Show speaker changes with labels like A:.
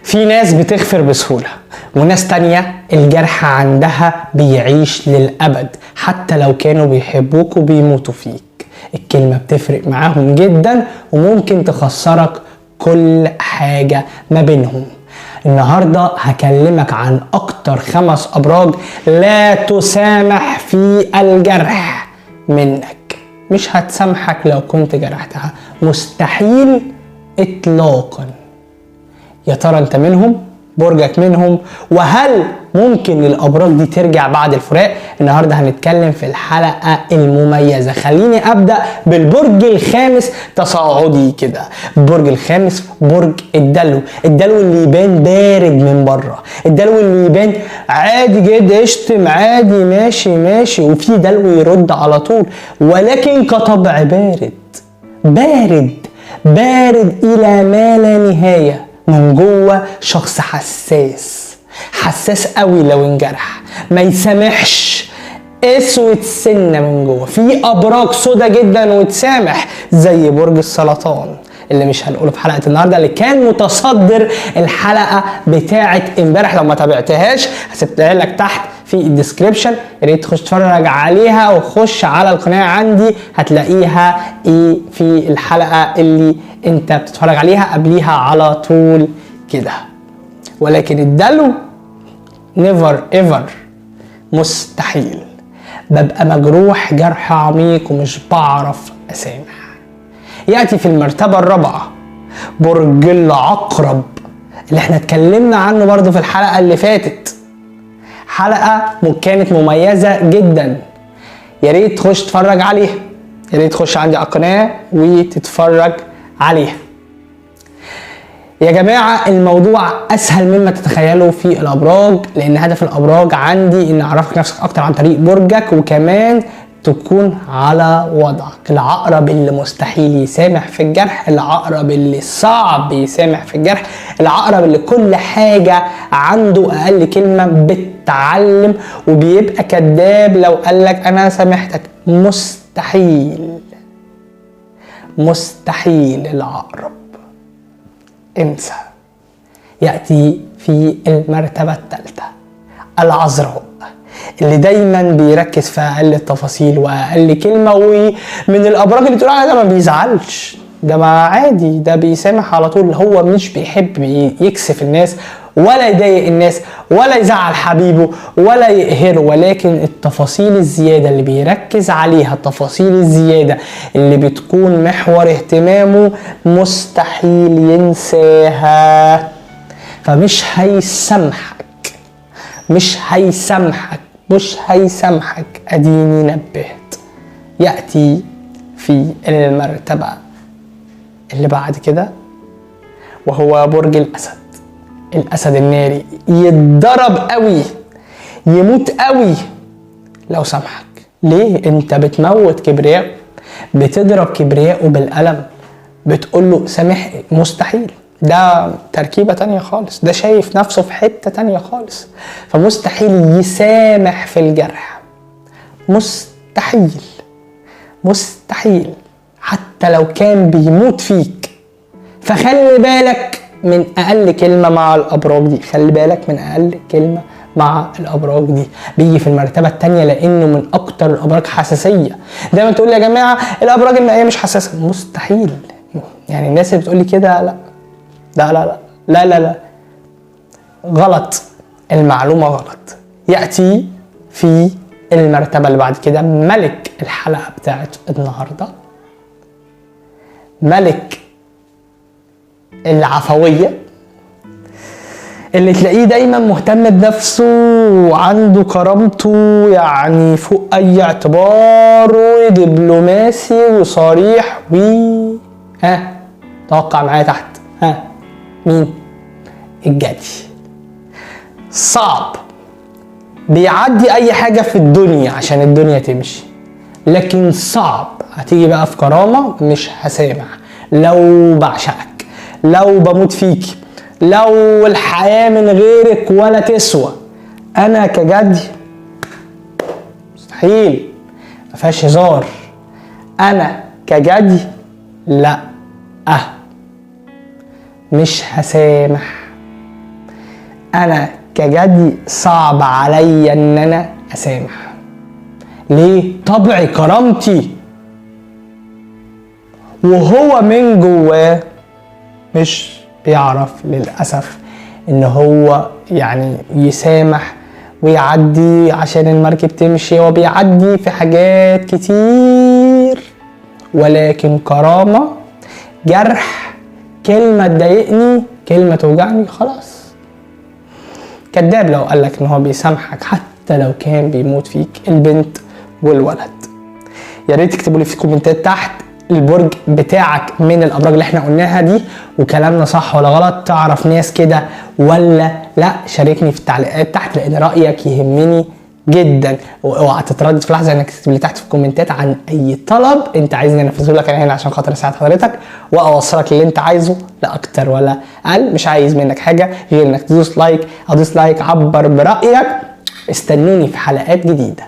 A: في ناس بتغفر بسهولة، وناس تانية الجرح عندها بيعيش للأبد حتى لو كانوا بيحبوك وبيموتوا فيك. الكلمة بتفرق معاهم جدا وممكن تخسرك كل حاجة ما بينهم. النهاردة هكلمك عن أكتر 5 أبراج لا تسامح في الجرح منك، مش هتسامحك لو كنت جرحتها، مستحيل إطلاقا. يا ترى انت منهم؟ برجك منهم؟ وهل ممكن الابراج دي ترجع بعد الفراق؟ النهارده هنتكلم في الحلقه المميزه. خليني ابدا بالبرج الخامس تصاعدي كده. البرج الخامس برج الدلو. الدلو اللي يبان بارد من بره، الدلو اللي يبان عادي جدا، اشتم عادي ماشي ماشي، وفي دلو يرد على طول، ولكن كطبع بارد بارد بارد الى ما لا نهايه. من جوه شخص حساس قوي، لو انجرح ما يسامحش، اسود سنه من جوه. في ابراج سودا جدا وتسامح زي برج السرطان اللي مش هنقوله في حلقه النهارده، اللي كان متصدر الحلقه بتاعه امبارح. لو ما تابعتهاش هسيبها لك تحت في الديسكريبشن، يا ريت تخش تتفرج عليها، وخش على القناه عندي هتلاقيها في الحلقه اللي انت بتتفرج عليها قبليها على طول كده. ولكن الدلو نيفر ايفر، مستحيل. ببقى مجروح جرح عميق ومش بعرف اسامح. يأتي في المرتبة الرابعة برج العقرب، اللي احنا اتكلمنا عنه برضو في الحلقة اللي فاتت. حلقة كانت مميزة جدا، يا ريت تخش تتفرج عليها، يا ريت تخش عندي على القناة وتتفرج عليها. يا جماعة الموضوع اسهل مما تتخيلوا في الابراج، لان هدف الابراج عندي ان اعرفك نفسك اكتر عن طريق برجك، وكمان تكون على وضعك. العقرب اللي مستحيل يسامح في الجرح، العقرب اللي صعب يسامح في الجرح، العقرب اللي كل حاجة عنده اقل كلمة بتعلم، وبيبقى كذاب لو قالك انا سامحتك. مستحيل العقرب، انسى. يأتي في المرتبة الثالثة العذراء، اللي دايما بيركز في اقل التفاصيل واقل كلمة، ومن الابراج اللي تقول عليها ده ما بيزعلش، ده ما عادي، ده بيسامح على طول. هو مش بيحب يكسف الناس ولا يضايق الناس ولا يزعل حبيبه ولا يقهره، ولكن التفاصيل الزيادة اللي بيركز عليها، التفاصيل الزيادة اللي بتكون محور اهتمامه، مستحيل ينساها. فمش هيسامحك اديني نبهت. يأتي في المرتبة اللي بعد كده وهو برج الاسد الناري. يتضرب قوي، يموت قوي لو سامحك. ليه؟ انت بتموت كبرياءه، بتضرب كبرياءه بالقلم، بتقوله سامحني. مستحيل، ده تركيبة تانية خالص، ده شايف نفسه في حتة تانية خالص. فمستحيل يسامح في الجرح، مستحيل حتى لو كان بيموت فيك. فخلي بالك من اقل كلمة مع الابراج دي، خلي بالك من اقل كلمة مع الابراج دي. بيجي في المرتبة التانية لانه من اكتر الابراج حساسية. دايما تقول يا جماعة الابراج المائية مش حساسة، مستحيل. يعني الناس اللي بتقولي كده لا لا لا لا لا لا، غلط، المعلومة غلط. يأتي في المرتبة اللي بعد كده ملك الحلقة بتاعت النهاردة، ملك العفوية، اللي تلاقيه دايما مهتم بنفسه وعنده كرامته يعني فوق اي اعتبار، ودبلوماسي وصريح توقع معايا تحت. مين؟ الجدي. صعب، بيعدي اي حاجة في الدنيا عشان الدنيا تمشي، لكن صعب. هتيجي بقى في كرامة، مش هسامح لو بعشقك، لو بموت فيك، لو الحياة من غيرك ولا تسوى. انا كجدي مستحيل، مفيهاش هزار. انا كجدي لا، مش هسامح انا كجدي صعب عليا ان انا اسامح. ليه؟ طبعي كرامتي. وهو من جواه مش بيعرف للأسف ان هو يعني يسامح ويعدي عشان المركب تمشي. هو بيعدي في حاجات كتير، ولكن كرامة، جرح، كلمة تضايقني، كلمة توجعني، خلاص. كداب لو قالك ان هو بيسامحك حتى لو كان بيموت فيك البنت والولد. يا ريت تكتبوا لي في الكومنتات تحت البرج بتاعك من الابراج اللي احنا قلناها دي، وكلامنا صح ولا غلط، تعرف ناس كده ولا لا. شاركني في التعليقات تحت لان رايك يهمني جدا. واوعى تتردد في لحظه انك تكتب لي تحت في الكومنتات عن اي طلب انت عايزني انفذه لك انا هنا عشان خاطر اساعد حضرتك واوصلك اللي انت عايزه، لا اكتر ولا اقل. مش عايز منك حاجه غير انك تدوس لايك او ديسلايك، عبر برايك. استنوني في حلقات جديده.